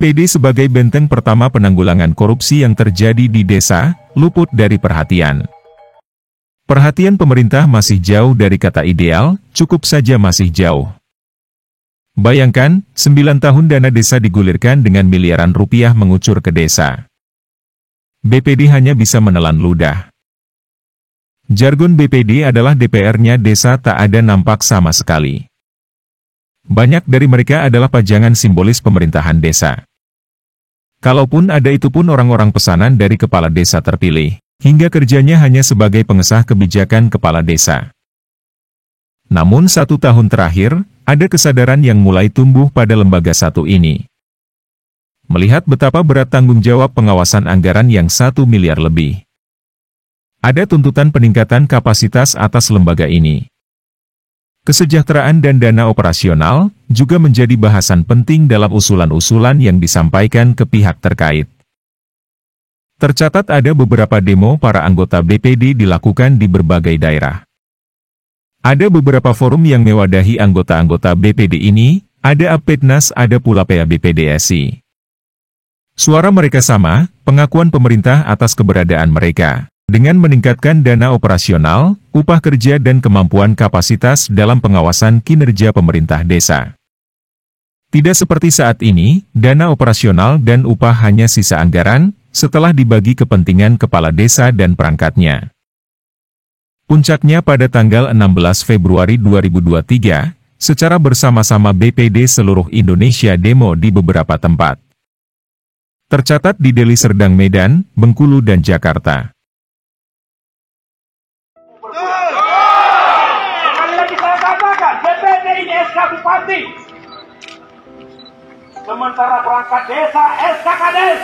BPD sebagai benteng pertama penanggulangan korupsi yang terjadi di desa, luput dari perhatian. Perhatian pemerintah masih jauh dari kata ideal, cukup saja masih jauh. Bayangkan, 9 tahun dana desa digulirkan dengan miliaran rupiah mengucur ke desa. BPD hanya bisa menelan ludah. Jargon BPD adalah DPR-nya desa tak ada nampak sama sekali. Banyak dari mereka adalah pajangan simbolis pemerintahan desa. Kalaupun ada itu pun orang-orang pesanan dari kepala desa terpilih, hingga kerjanya hanya sebagai pengesah kebijakan kepala desa. Namun 1 tahun terakhir, ada kesadaran yang mulai tumbuh pada lembaga satu ini. Melihat betapa berat tanggung jawab pengawasan anggaran yang 1 miliar lebih. Ada tuntutan peningkatan kapasitas atas lembaga ini. Kesejahteraan dan dana operasional juga menjadi bahasan penting dalam usulan-usulan yang disampaikan ke pihak terkait. Tercatat ada beberapa demo para anggota BPD dilakukan di berbagai daerah. Ada beberapa forum yang mewadahi anggota-anggota BPD ini, ada Apednas, ada pula PABPDSI. Suara mereka sama, pengakuan pemerintah atas keberadaan mereka, dengan meningkatkan dana operasional, upah kerja dan kemampuan kapasitas dalam pengawasan kinerja pemerintah desa. Tidak seperti saat ini, dana operasional dan upah hanya sisa anggaran, setelah dibagi kepentingan kepala desa dan perangkatnya. Puncaknya pada tanggal 16 Februari 2023, secara bersama-sama BPD seluruh Indonesia demo di beberapa tempat. Tercatat di Deli Serdang, Medan, Bengkulu dan Jakarta. Sekali lagi saya katakan, BPD ini SK Bupati. Sementara perangkat desa SK Kades.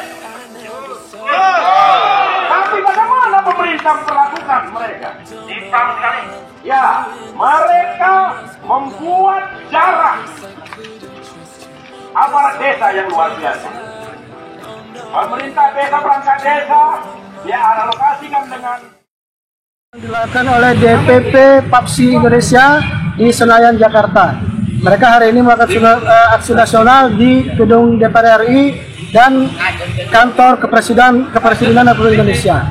Tapi bagaimana pemerintah memperlakukan mereka? Hitam sekali. Ya, mereka membuat jarak aparat desa yang luar biasa. Pemerintah desa, perangkat desa, dia alokasikan dengan dilakukan oleh DPP PAPSI Indonesia di Senayan, Jakarta. Mereka hari ini melakukan aksi nasional di gedung DPR RI dan kantor kepresidenan Republik Indonesia.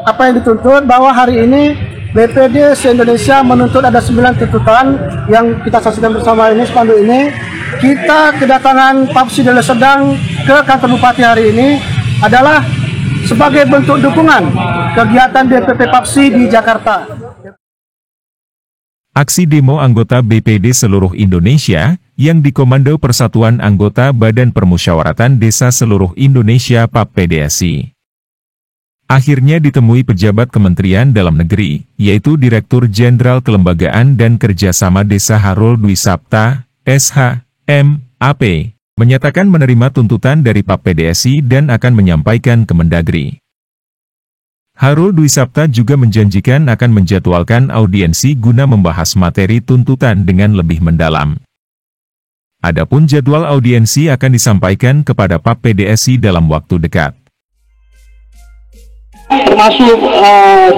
Apa yang dituntut bahwa hari ini BPD se-Indonesia menuntut ada 9 tuntutan yang kita saksikan bersama ini, spanduk ini. Kita kedatangan PAPSI Deli Serdang ke kantor Bupati hari ini adalah sebagai bentuk dukungan kegiatan DPP PAPSI di Jakarta. Aksi demo anggota BPD seluruh Indonesia, yang dikomando Persatuan Anggota Badan Permusyawaratan Desa Seluruh Indonesia (PAPDSI). Akhirnya ditemui pejabat Kementerian Dalam Negeri, yaitu Direktur Jenderal Kelembagaan dan Kerjasama Desa Harul Dwi Sapta, SH.M.AP, menyatakan menerima tuntutan dari PAPDSI dan akan menyampaikan ke Mendagri. Harul Dwi Sapta juga menjanjikan akan menjadwalkan audiensi guna membahas materi tuntutan dengan lebih mendalam. Adapun jadwal audiensi akan disampaikan kepada PAPDSI dalam waktu dekat. Termasuk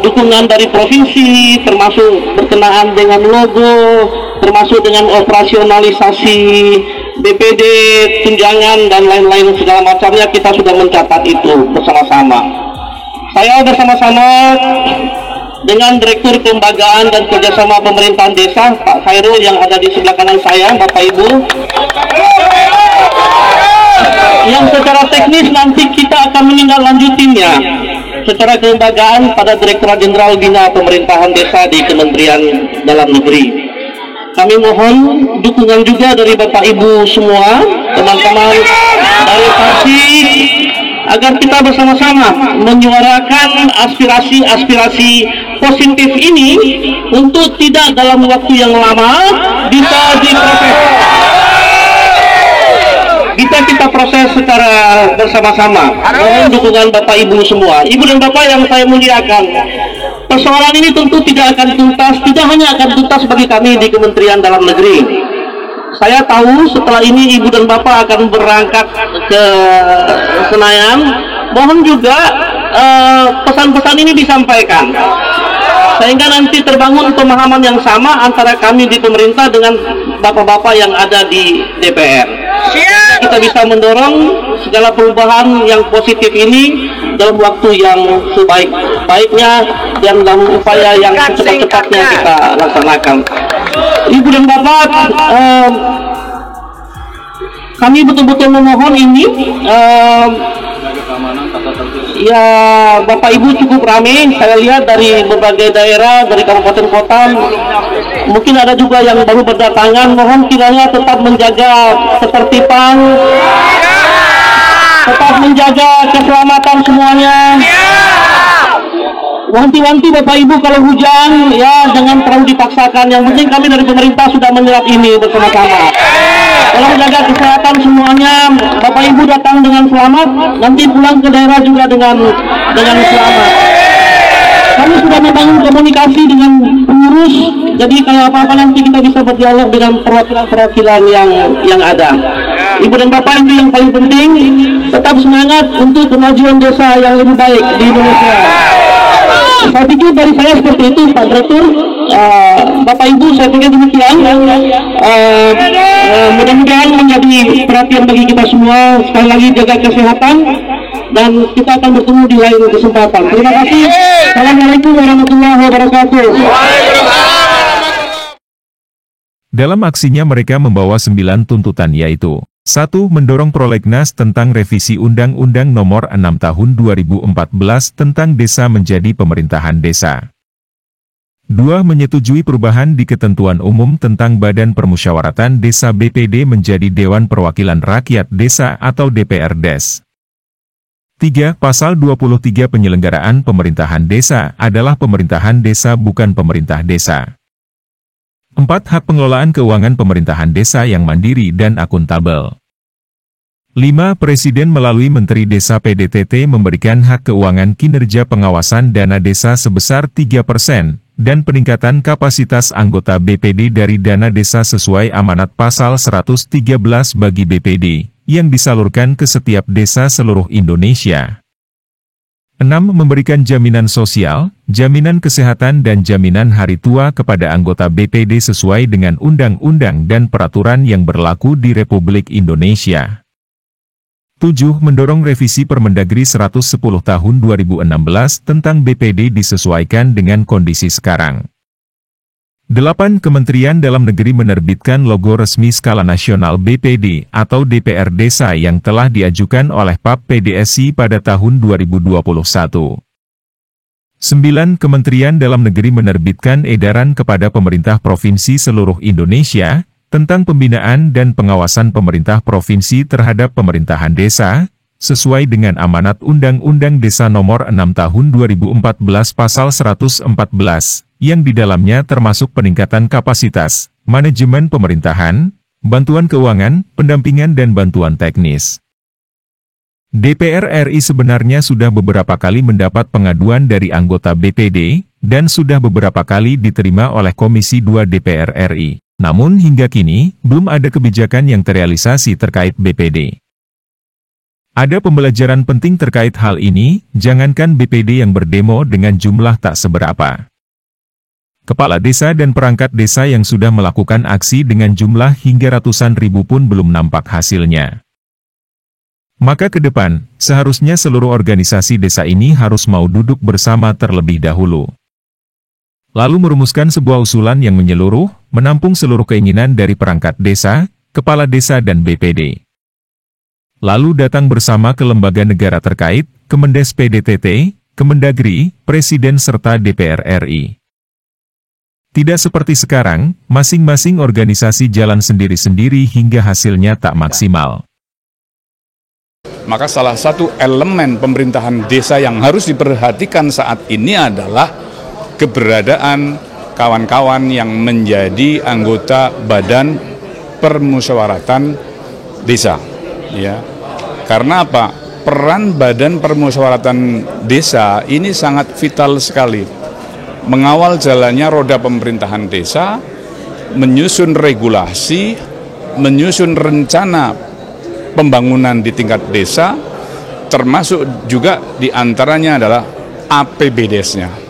dukungan dari provinsi, termasuk berkenaan dengan logo, termasuk dengan operasionalisasi BPD, tunjangan, dan lain-lain segala macamnya. Kita sudah mencatat itu bersama-sama. Saya bersama-sama dengan Direktur Kelembagaan dan Kerjasama Pemerintahan Desa, Pak Khairul, yang ada di sebelah kanan saya, Bapak Ibu, yang secara teknis nanti kita akan menindaklanjutinya secara kelembagaan pada Direktorat Jenderal Bina Pemerintahan Desa di Kementerian Dalam Negeri. Kami mohon dukungan juga dari Bapak Ibu semua, teman-teman dari PAPSI, agar kita bersama-sama menyuarakan aspirasi-aspirasi positif ini untuk tidak dalam waktu yang lama bisa diproses. Kita proses secara bersama-sama. Mohon dukungan Bapak Ibu semua. Ibu dan Bapak yang saya muliakan, persoalan ini tentu tidak akan tuntas, tidak hanya akan tuntas bagi kami di Kementerian Dalam Negeri. Saya tahu setelah ini Ibu dan Bapak akan berangkat ke Senayan. Mohon juga pesan-pesan ini disampaikan, sehingga nanti terbangun pemahaman yang sama antara kami di pemerintah dengan bapak-bapak yang ada di DPR. Kita bisa mendorong segala perubahan yang positif ini dalam waktu yang sebaik-baiknya dan dalam upaya yang secepat-cepatnya kita laksanakan. Ibu dan Bapak, kami betul-betul memohon ini, ya Bapak Ibu cukup ramai, saya lihat dari berbagai daerah, dari kabupaten kota, mungkin ada juga yang baru berdatangan. Mohon kiranya tetap menjaga ketertiban, tetap menjaga keselamatan semuanya. Wanti-wanti Bapak Ibu kalau hujan, ya jangan terlalu dipaksakan. Yang penting kami dari pemerintah sudah menyerap ini bersama-sama. Tolong jaga kesehatan semuanya. Bapak Ibu datang dengan selamat, nanti pulang ke daerah juga dengan selamat. Kami sudah membangun komunikasi dengan pengurus, jadi kalau apa-apa nanti kita bisa berdialog dengan perwakilan-perwakilan yang ada. Ibu dan Bapak, itu yang paling penting, tetap semangat untuk kemajuan desa yang lebih baik di Indonesia. Saya pikir dari saya seperti itu, Pak Direktur. Bapak Ibu, saya pikir demikian. Mudah-mudahan menjadi perhatian bagi kita semua. Sekali lagi jaga kesehatan, dan kita akan bertemu di lain kesempatan. Terima kasih. Assalamualaikum warahmatullahi wabarakatuh. Dalam aksinya mereka membawa 9 tuntutan, yaitu 1. Mendorong prolegnas tentang revisi Undang-Undang Nomor 6 Tahun 2014 tentang Desa menjadi Pemerintahan Desa. 2. Menyetujui perubahan di Ketentuan Umum tentang Badan Permusyawaratan Desa BPD menjadi Dewan Perwakilan Rakyat Desa atau DPRDes. 3. Pasal 23 Penyelenggaraan Pemerintahan Desa adalah pemerintahan desa bukan pemerintah desa. 4. Hak pengelolaan keuangan pemerintahan desa yang mandiri dan akuntabel. 5. Presiden melalui Menteri Desa PDTT memberikan hak keuangan kinerja pengawasan dana desa sebesar 3% dan peningkatan kapasitas anggota BPD dari dana desa sesuai amanat pasal 113 bagi BPD yang disalurkan ke setiap desa seluruh Indonesia. 6. Memberikan jaminan sosial, jaminan kesehatan dan jaminan hari tua kepada anggota BPD sesuai dengan undang-undang dan peraturan yang berlaku di Republik Indonesia. 7. Mendorong revisi Permendagri 110 tahun 2016 tentang BPD disesuaikan dengan kondisi sekarang. 8. Kementerian Dalam Negeri menerbitkan logo resmi skala nasional BPD atau DPR Desa yang telah diajukan oleh PAP PDSI pada tahun 2021. 9. Kementerian Dalam Negeri menerbitkan edaran kepada pemerintah provinsi seluruh Indonesia tentang pembinaan dan pengawasan pemerintah provinsi terhadap pemerintahan desa, sesuai dengan amanat Undang-Undang Desa Nomor 6 Tahun 2014 Pasal 114, yang di dalamnya termasuk peningkatan kapasitas, manajemen pemerintahan, bantuan keuangan, pendampingan dan bantuan teknis. DPR RI sebenarnya sudah beberapa kali mendapat pengaduan dari anggota BPD, dan sudah beberapa kali diterima oleh Komisi 2 DPR RI. Namun hingga kini, belum ada kebijakan yang terrealisasi terkait BPD. Ada pembelajaran penting terkait hal ini, jangankan BPD yang berdemo dengan jumlah tak seberapa. Kepala desa dan perangkat desa yang sudah melakukan aksi dengan jumlah hingga ratusan ribu pun belum nampak hasilnya. Maka ke depan, seharusnya seluruh organisasi desa ini harus mau duduk bersama terlebih dahulu. Lalu merumuskan sebuah usulan yang menyeluruh, menampung seluruh keinginan dari perangkat desa, kepala desa dan BPD. Lalu datang bersama ke lembaga negara terkait, Kemendes PDTT, Kemendagri, Presiden serta DPR RI. Tidak seperti sekarang, masing-masing organisasi jalan sendiri-sendiri hingga hasilnya tak maksimal. Maka salah satu elemen pemerintahan desa yang harus diperhatikan saat ini adalah keberadaan kawan-kawan yang menjadi anggota Badan Permusyawaratan Desa. Ya. Karena apa? Peran Badan Permusyawaratan Desa ini sangat vital sekali. Mengawal jalannya roda pemerintahan desa, menyusun regulasi, menyusun rencana pembangunan di tingkat desa, termasuk juga diantaranya adalah APBDes-nya.